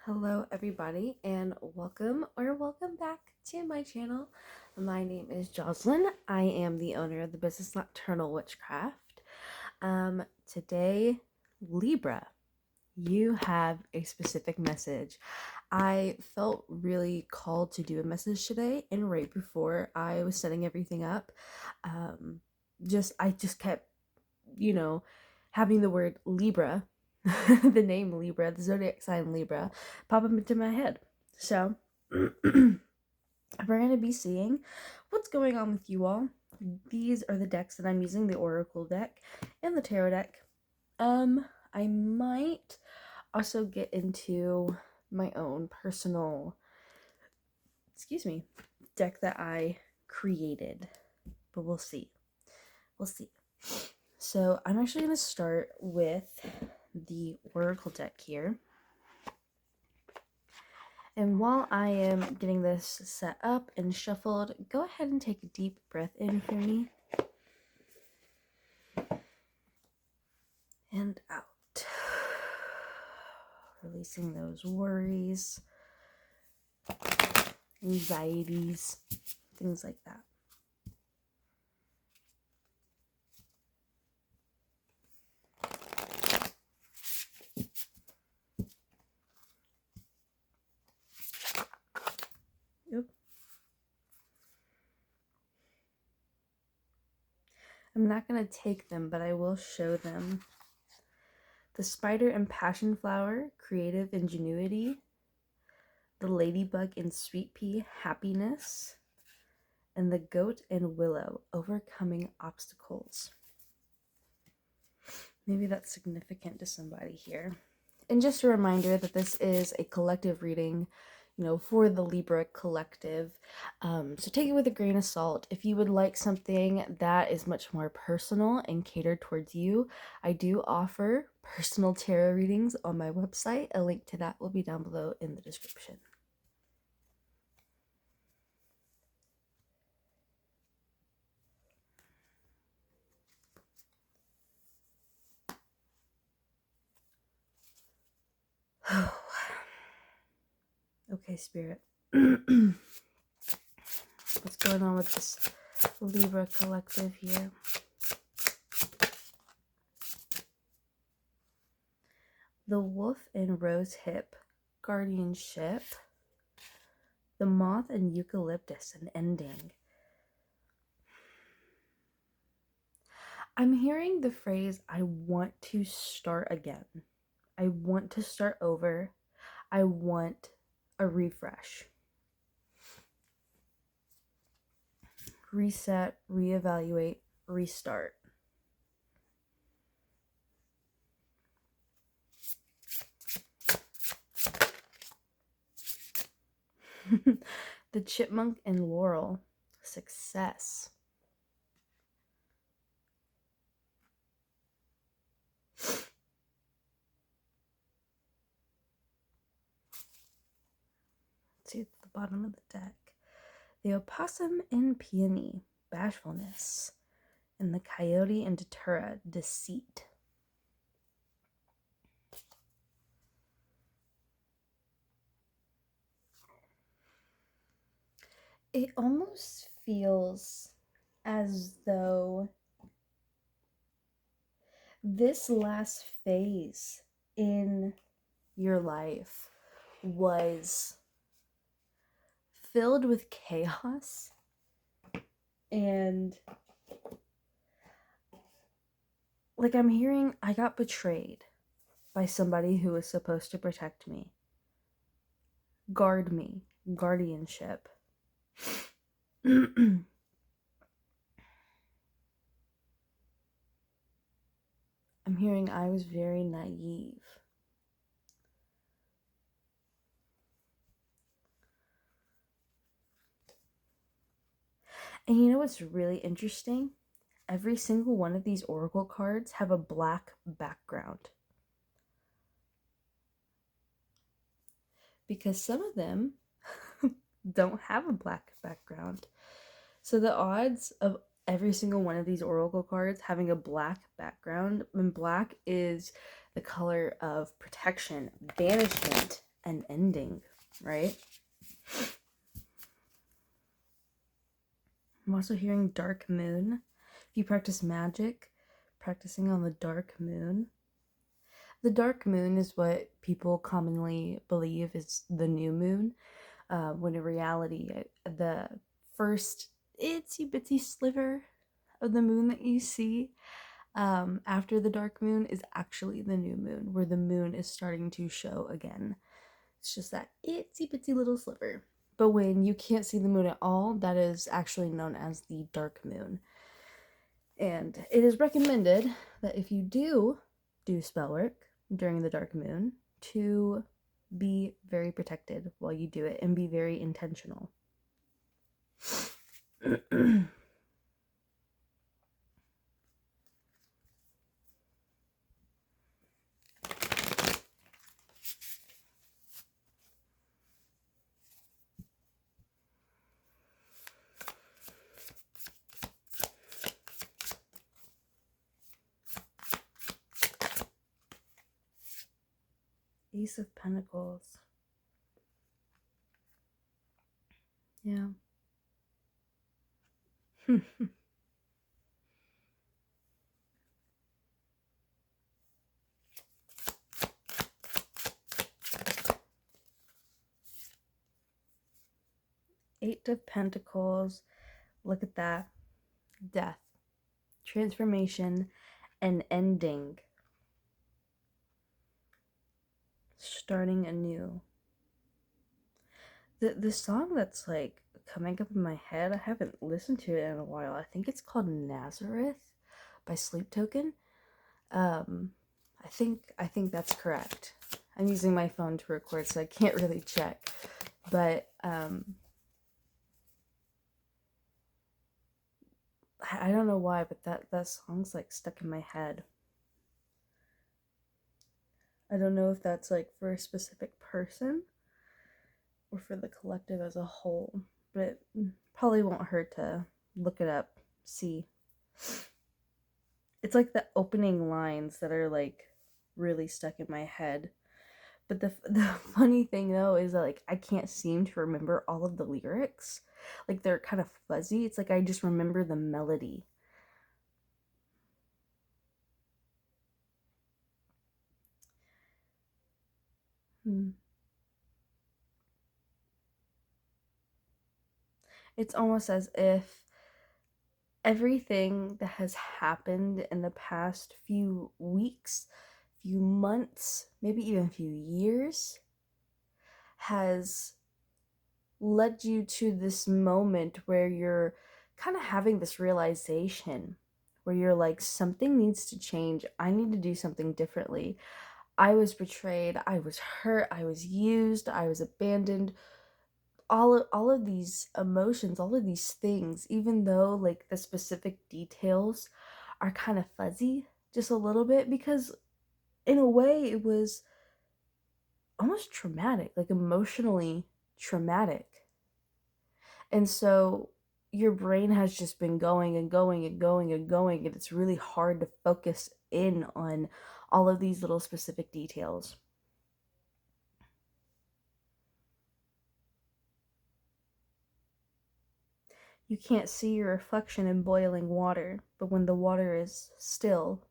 Hello everybody and welcome back to my channel. My name is Jocelyn. I am the owner of the business Nocturnal Witchcraft. Today, Libra, you have a specific message. I felt really called to do a message today, and right before I was setting everything up, I just kept, having the word Libra, the name Libra, the zodiac sign Libra, pop up into my head. So we're going to be seeing what's going on with you all. These are the decks that I'm using, the Oracle deck and the Tarot deck. I might also get into my own personal, deck that I created, but we'll see. So I'm actually going to start with the Oracle deck here. And while I am getting this set up and shuffled, go ahead and take a deep breath in for me. And out. Releasing those worries, anxieties, things like that. Yep. I'm not going to take them, but I will show them. The spider and passion flower, creative ingenuity. The ladybug and sweet pea, happiness. And the goat and willow, overcoming obstacles. Maybe that's significant to somebody here. And just a reminder that this is a collective reading, for the Libra collective. So take it with a grain of salt. If you would like something that is much more personal and catered towards you, I do offer personal tarot readings on my website. A link to that will be down below in the description. Okay, Spirit. What's going on with this Libra collective here? The wolf and rose hip, guardianship. The moth and eucalyptus, an ending. I'm hearing the phrase, I want to start again. I want to start over. I want a refresh. Reset, reevaluate, restart. The chipmunk and laurel, success. See at the bottom of the deck. The opossum and peony, bashfulness. And the coyote and datura, deceit. It almost feels as though this last phase in your life was filled with chaos, and like I'm hearing, I got betrayed by somebody who was supposed to protect me, guard me, guardianship. I'm hearing I was very naive. And you know what's really interesting? Every single one of these oracle cards have a black background. Because some of them don't have a black background. So the odds of every single one of these oracle cards having a black background, and black is the color of protection, banishment, an ending, right? I'm also hearing dark moon. If you practice magic, practicing on the dark moon. The dark moon is what people commonly believe is the new moon, when in reality, the first itsy bitsy sliver of the moon that you see after the dark moon is actually the new moon, where the moon is starting to show again. It's just that itsy bitsy little sliver. But when you can't see the moon at all, that is actually known as the dark moon. And it is recommended that if you do spell work during the dark moon, to be very protected while you do it and be very intentional. Ace of Pentacles. Yeah. Eight of Pentacles. Look at that. Death, transformation, and ending. Starting anew. The song that's like coming up in my head, I haven't listened to it in a while. I think it's called Nazareth by Sleep Token. I think that's correct. I'm using my phone to record, so I can't really check. But I don't know why, but that song's like stuck in my head. I don't know if that's like for a specific person or for the collective as a whole, but it probably won't hurt to look it up, see. It's like the opening lines that are like really stuck in my head. But the funny thing though is that like I can't seem to remember all of the lyrics. Like they're kind of fuzzy. It's like I just remember the melody. It's almost as if everything that has happened in the past few weeks, few months, maybe even few years has led you to this moment where you're kind of having this realization where you're like, something needs to change. I need to do something differently. I was betrayed. I was hurt. I was used. I was abandoned. All of these emotions, all of these things, even though like the specific details are kind of fuzzy just a little bit, because in a way it was almost traumatic, like emotionally traumatic. And so your brain has just been going and going and going and going, and it's really hard to focus in on all of these little specific details. You can't see your reflection in boiling water, but when the water is still,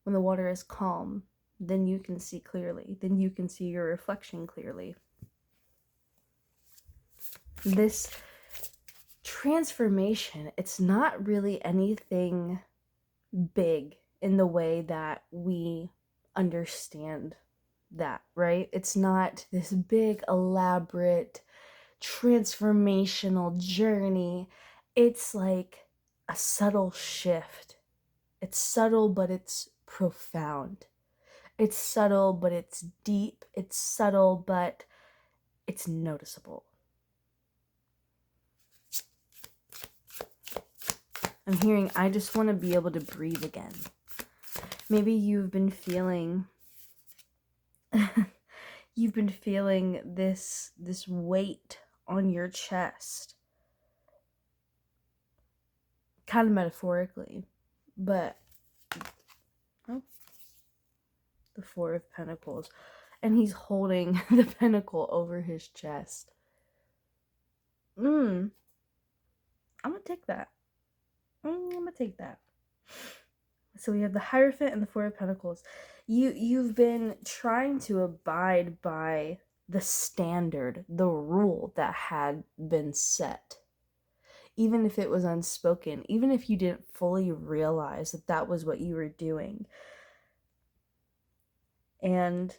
when the water is calm, then you can see clearly. Then you can see your reflection clearly. This transformation, it's not really anything big in the way that we understand that, right? It's not this big, elaborate, transformational journey. It's like a subtle shift. It's subtle, but it's profound. It's subtle, but it's deep. It's subtle, but it's noticeable. I'm hearing, I just want to be able to breathe again. Maybe you've been feeling this weight on your chest, kind of metaphorically, but the Four of Pentacles, and he's holding the pentacle over his chest. I'm gonna take that. I'm gonna take that. So we have the Hierophant and the Four of Pentacles. You've been trying to abide by the standard, the rule that had been set. Even if it was unspoken, even if you didn't fully realize that that was what you were doing. And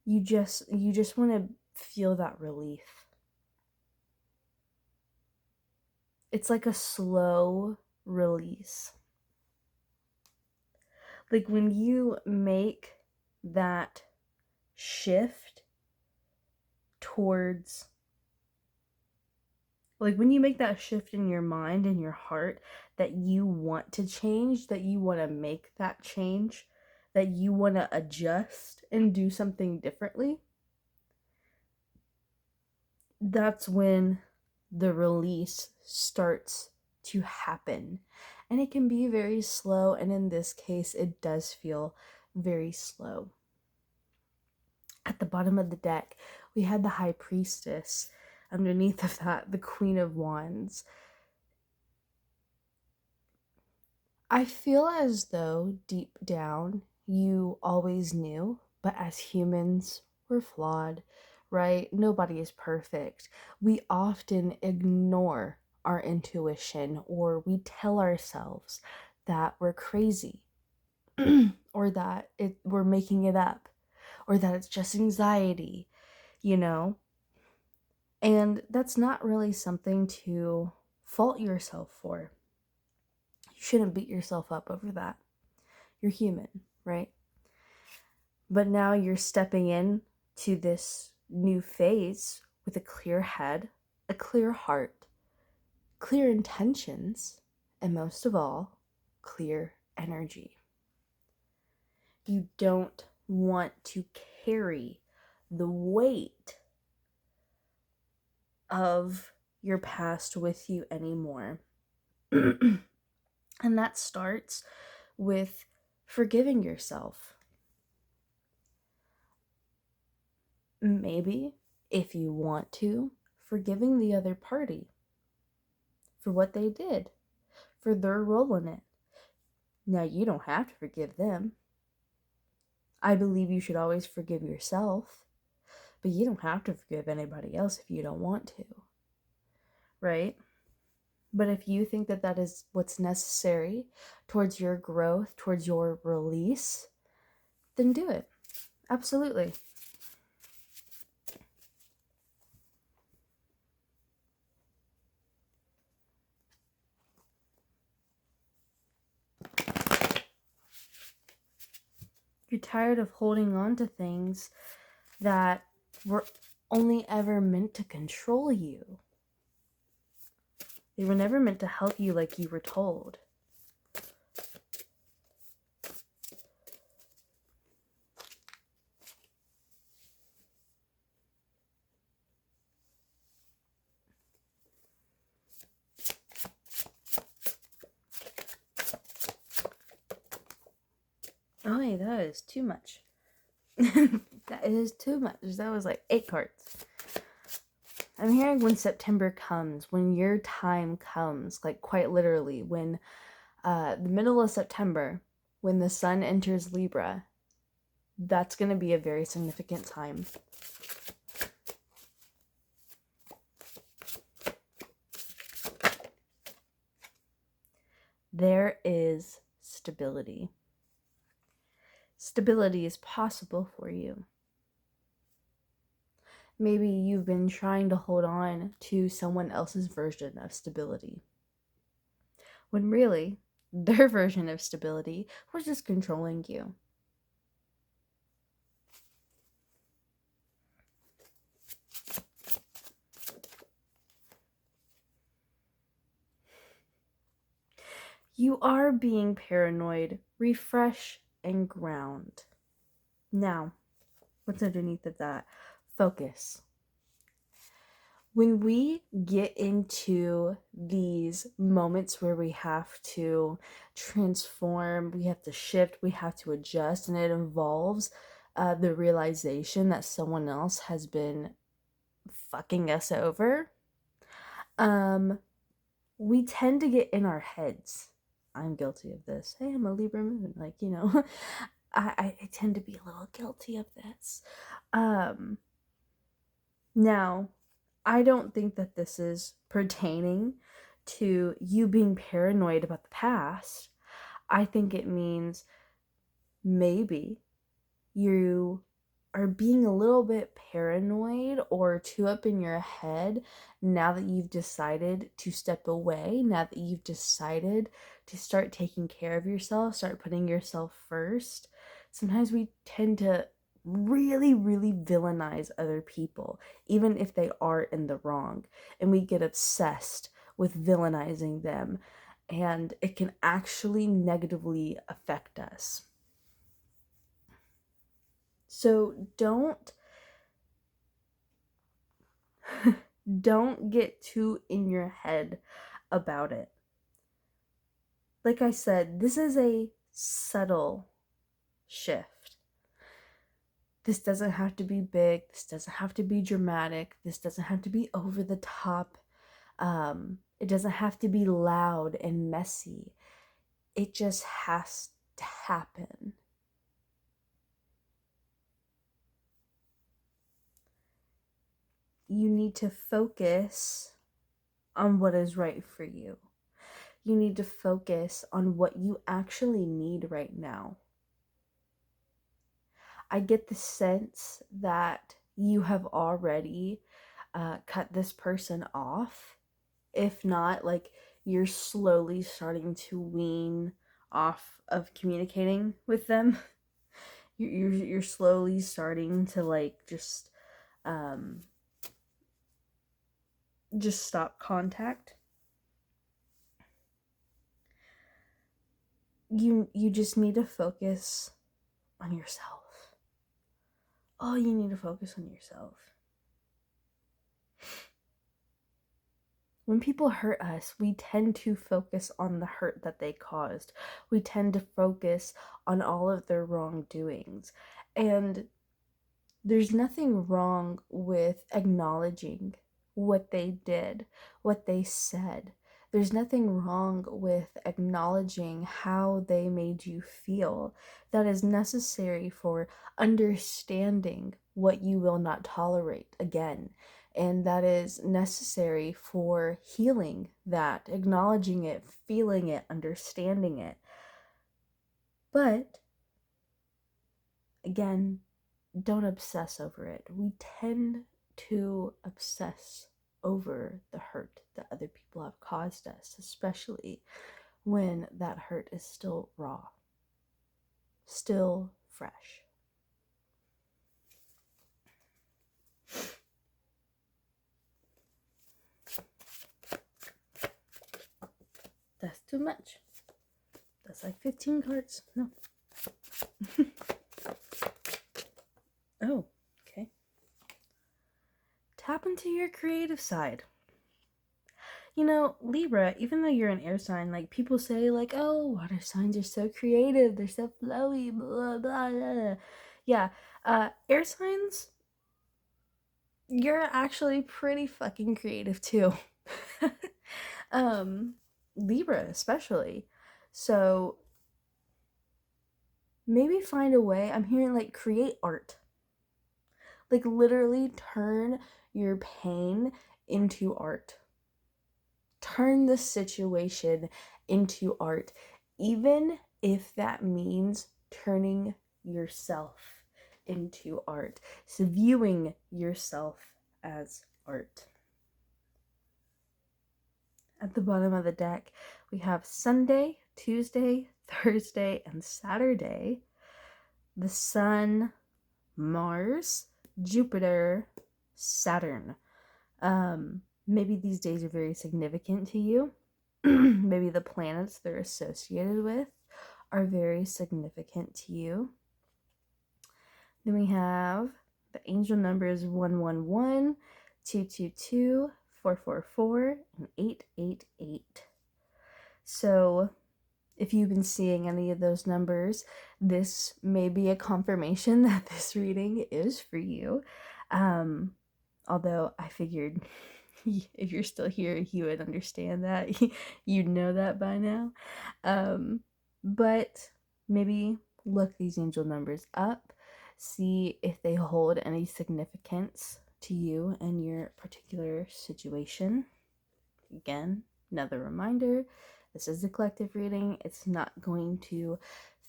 you just want to feel that relief. It's like a slow release. Like when you make that shift towards, like when you make that shift in your mind and your heart that you want to change, that you want to make that change, that you want to adjust and do something differently, that's when the release starts to happen. And it can be very slow, and in this case, it does feel very slow. At the bottom of the deck, we had the High Priestess. Underneath of that, the Queen of Wands. I feel as though deep down you always knew, but as humans, we're flawed, right? Nobody is perfect. We often ignore our intuition, or we tell ourselves that we're crazy or that we're making it up, or that it's just anxiety, you know? And that's not really something to fault yourself for. You shouldn't beat yourself up over that. You're human, right? But now you're stepping in to this new phase with a clear head, a clear heart, clear intentions, and most of all, clear energy. You don't want to carry the weight of your past with you anymore. And that starts with forgiving yourself. Maybe, if you want to, forgiving the other party for what they did, for their role in it. Now, you don't have to forgive them. I believe you should always forgive yourself, but you don't have to forgive anybody else if you don't want to, right? But if you think that that is what's necessary towards your growth, towards your release, then do it. Absolutely. You're tired of holding on to things that were only ever meant to control you. They were never meant to help you like you were told. Oh, hey, that is too much. That is too much. That was like 8 cards. I'm hearing when September comes, when your time comes, like quite literally, when the middle of September, when the sun enters Libra, that's going to be a very significant time. There is stability. Stability is possible for you. Maybe you've been trying to hold on to someone else's version of stability, when really, their version of stability was just controlling you. You are being paranoid. Refresh and ground. Now, what's underneath of that? Focus. when we get into these moments where we have to transform, we have to shift, we have to adjust, and it involves the realization that someone else has been fucking us over, we tend to get in our heads. I'm guilty of this. Hey, I'm a Libra moon. Like, you know, I tend to be a little guilty of this. Now, I don't think that this is pertaining to you being paranoid about the past. I think it means maybe you are being a little bit paranoid or too up in your head now that you've decided to step away, now that you've decided to start taking care of yourself, start putting yourself first. Sometimes we tend to really, really villainize other people, even if they are in the wrong, and we get obsessed with villainizing them, and it can actually negatively affect us. So don't get too in your head about it. Like I said, this is a subtle shift. This doesn't have to be big. This doesn't have to be dramatic. This doesn't have to be over the top. It doesn't have to be loud and messy. It just has to happen. You need to focus on what is right for you. You need to focus on what you actually need right now. I get the sense that you have already cut this person off. If not, like, you're slowly starting to wean off of communicating with them. You're slowly starting to, like, just stop contact. You just need to focus on yourself. Oh, you need to focus on yourself. When people hurt us, we tend to focus on the hurt that they caused. We tend to focus on all of their wrongdoings. And there's nothing wrong with acknowledging what they did, what they said. There's nothing wrong with acknowledging how they made you feel. That is necessary for understanding what you will not tolerate again. And that is necessary for healing that, acknowledging it, feeling it, understanding it. But, again, don't obsess over it. We tend to obsess over the hurt that other people have caused us, especially when that hurt is still raw, still fresh. That's too much. That's like 15 cards. No. Oh, okay. Tap into your creative side. You know, Libra, even though you're an air sign, like, people say, like, oh, water signs are so creative, they're so flowy, blah, blah, blah. Yeah, air signs, you're actually pretty fucking creative too. Libra especially. So maybe find a way. I'm hearing, like, create art. Like, literally turn your pain into art. Turn the situation into art, even if that means turning yourself into art. So viewing yourself as art. At the bottom of the deck, we have Sunday, Tuesday, Thursday, and Saturday. The Sun, Mars, Jupiter, Saturn. Maybe these days are very significant to you. Maybe the planets they're associated with are very significant to you. Then we have the angel numbers 111, 222 444 and 888. So if you've been seeing any of those numbers, this may be a confirmation that this reading is for you. Although I figured if you're still here, you would understand that. You'd know that by now. But maybe look these angel numbers up, see if they hold any significance to you and your particular situation. Again, another reminder, this is a collective reading. It's not going to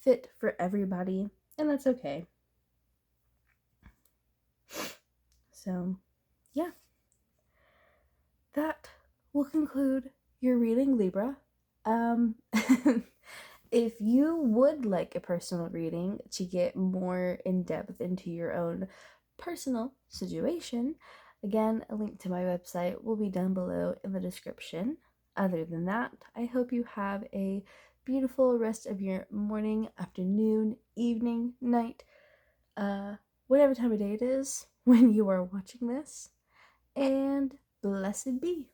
fit for everybody, and that's okay. So, yeah. That will conclude your reading, Libra. If you would like a personal reading to get more in depth into your own personal situation, again, a link to my website will be down below in the description. Other than that, I hope you have a beautiful rest of your morning, afternoon, evening, night, whatever time of day it is when you are watching this. And blessed be.